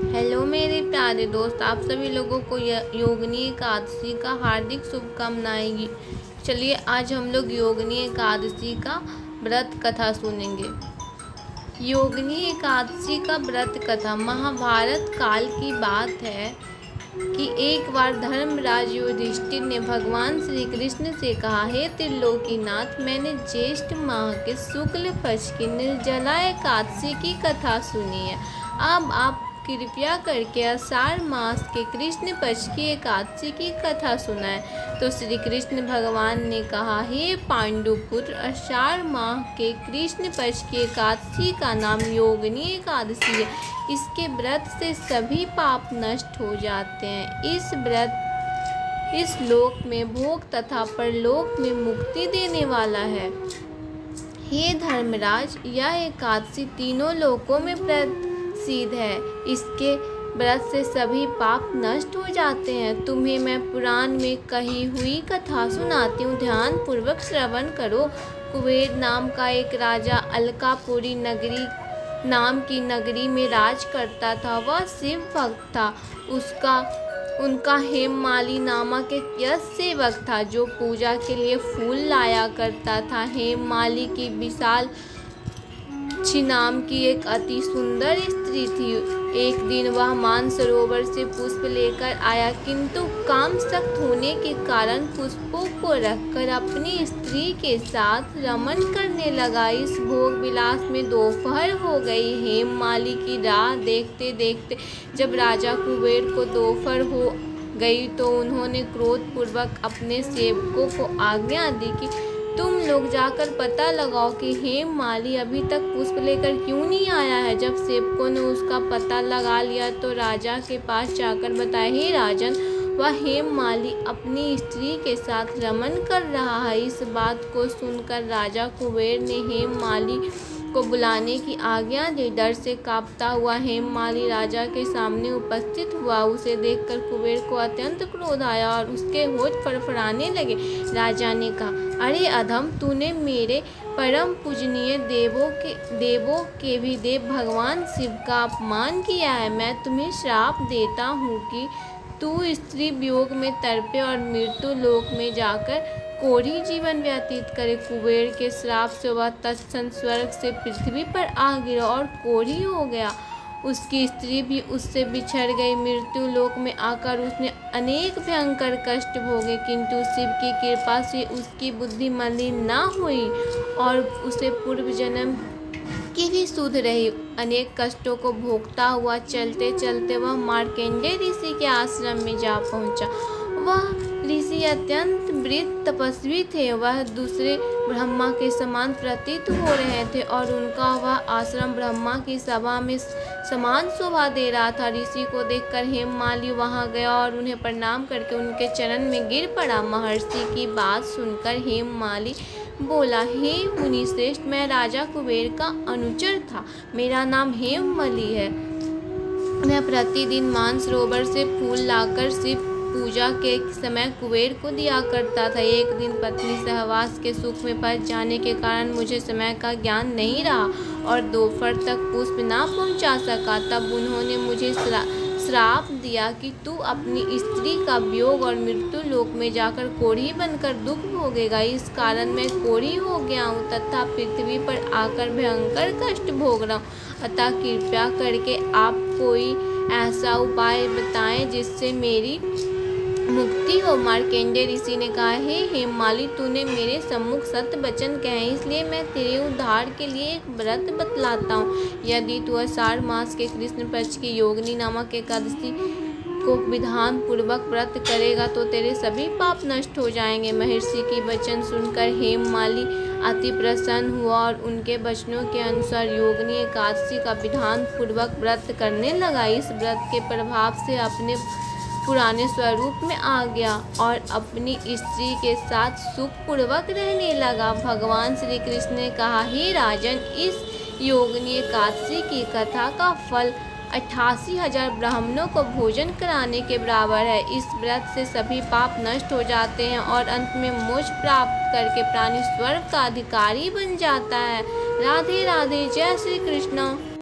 Hello मेरे प्यारे दोस्त, आप सभी लोगों को योगिनी एकादशी का हार्दिक शुभकामनाएं। चलिए आज हम लोग योगिनी एकादशी का व्रत कथा सुनेंगे। योगिनी एकादशी का व्रत कथा महाभारत काल की बात है कि एक बार धर्मराज युधिष्ठिर ने भगवान श्री कृष्ण से कहा, हे त्रिलोकीनाथ, मैंने ज्येष्ठ माह के शुक्ल पक्ष की निर्जला एकादशी की कथा सुनी है। अब आप कृपया करके आषाढ़ मास के कृष्ण पक्ष की एकादशी की कथा सुनाएं। तो श्री कृष्ण भगवान ने कहा, हे पांडुपुत्र, आषाढ़ माह के कृष्ण पक्ष की एकादशी का नाम योगिनी एकादशी है। इसके व्रत से सभी पाप नष्ट हो जाते हैं। इस व्रत इस लोक में भोग तथा परलोक में मुक्ति देने वाला है। हे धर्मराज, यह एकादशी तीनों लोकों में प्रसिद्ध है। इसके व्रत से सभी पाप नष्ट हो जाते हैं। तुम्हें मैं पुराण में कही हुई कथा सुनाती हूँ, ध्यान पूर्वक श्रवण करो। कुबेर नाम का एक राजा अलकापुरी नगरी नाम की नगरी में राज करता था। वह शिव भक्त था। उनका हेममाली नामक एक यश सेवक था जो पूजा के लिए फूल लाया करता था। हेममाली की विशाल नाम की एक अति सुंदर स्त्री थी। एक दिन वह मानसरोवर से पुष्प लेकर आया, किंतु काम सख्त होने के कारण पुष्पों को रखकर अपनी स्त्री के साथ रमन करने लगा। इस भोग विलास में दोपहर हो गई। हेममाली की राह देखते देखते जब राजा कुबेर को दोपहर हो गई तो उन्होंने क्रोधपूर्वक अपने सेवकों को आज्ञा दी कि तुम लोग जाकर पता लगाओ कि हेममाली अभी तक पुष्प लेकर क्यों नहीं आया है। जब सेवकों ने उसका पता लगा लिया तो राजा के पास जाकर बताया, हे राजन, वह हेममाली अपनी स्त्री के साथ रमन कर रहा है। इस बात को सुनकर राजा कुबेर ने हेममाली को बुलाने की आज्ञा दी। डर से कांपता हुआ हेममाली राजा के सामने उपस्थित हुआ। उसे देखकर कुबेर को अत्यंत क्रोध आया और उसके होठ फड़फड़ाने लगे। राजा ने कहा, अरे अधम, तूने मेरे परम पूजनीय देवों के भी देव भगवान शिव का अपमान किया है। मैं तुम्हें श्राप देता हूँ कि तू स्त्री वियोग में तड़पे और मृत्यु लोक में जाकर कोढ़ी जीवन व्यतीत करे। कुबेर के श्राप से वह तत्क्षण स्वर्ग से पृथ्वी पर आ गिरा और कोढ़ी हो गया। उसकी स्त्री भी उससे बिछड़ गई। मृत्यु लोक में आकर उसने अनेक भयंकर कष्ट भोगे, किंतु शिव की कृपा से उसकी बुद्धि मलिन न हुई और उसे पूर्व जन्म की भी सुध रही। अनेक कष्टों को भोगता हुआ चलते चलते वह मार्कंडेय ऋषि के आश्रम में जा पहुंचा। वह ऋषि अत्यंत वृद्ध तपस्वी थे। वह दूसरे ब्रह्मा के समान प्रतीत हो रहे थे और उनका वह आश्रम ब्रह्मा की सभा में समान शोभा दे रहा था। ऋषि को देखकर हेममाली वहां गया और उन्हें प्रणाम करके उनके चरण में गिर पड़ा। महर्षि की बात सुनकर हेममाली बोला, हे मुनिश्रेष्ठ, मैं राजा कुबेर का अनुचर था। मेरा नाम हेममाली है। मैं प्रतिदिन मानसरोवर से फूल लाकर शिव पूजा के समय कुबेर को दिया करता था। एक दिन पत्नी सहवास के सुख में फंस जाने के कारण मुझे समय का ज्ञान नहीं रहा और दोपहर तक पुष्प ना पहुंचा सका। तब उन्होंने मुझे श्राप दिया कि तू अपनी स्त्री का वियोग और मृत्यु लोक में जाकर कोढ़ी बनकर दुख भोगेगा। इस कारण मैं कोढ़ी हो गया हूँ तथा पृथ्वी पर आकर भयंकर कष्ट भोग रहा हूँ। अतः कृपया करके आप कोई ऐसा उपाय बताएं जिससे मेरी मुक्ति हो। मार्कंडेय ऋषि ने कहा, हे हेममाली, तूने मेरे सम्मुख सत्य वचन कहे, इसलिए मैं तेरे उद्धार के लिए एक व्रत बतलाता हूँ। यदि तू आषाढ़ मास के कृष्ण पक्ष की योगिनी नामक एकादशी को विधान पूर्वक व्रत करेगा तो तेरे सभी पाप नष्ट हो जाएंगे। महर्षि की वचन सुनकर हेममाली अति प्रसन्न हुआ और उनके वचनों के अनुसार योगिनी एकादशी का विधान पूर्वक व्रत करने लगा। इस व्रत के प्रभाव से अपने पुराने स्वरूप में आ गया और अपनी स्त्री के साथ सुखपूर्वक रहने लगा। भगवान श्री कृष्ण ने कहा, हे राजन, इस योगिनी एकादशी की कथा का फल 88,000 ब्राह्मणों को भोजन कराने के बराबर है। इस व्रत से सभी पाप नष्ट हो जाते हैं और अंत में मोक्ष प्राप्त करके प्राणी स्वर्ग का अधिकारी बन जाता है। राधे राधे, जय श्री कृष्ण।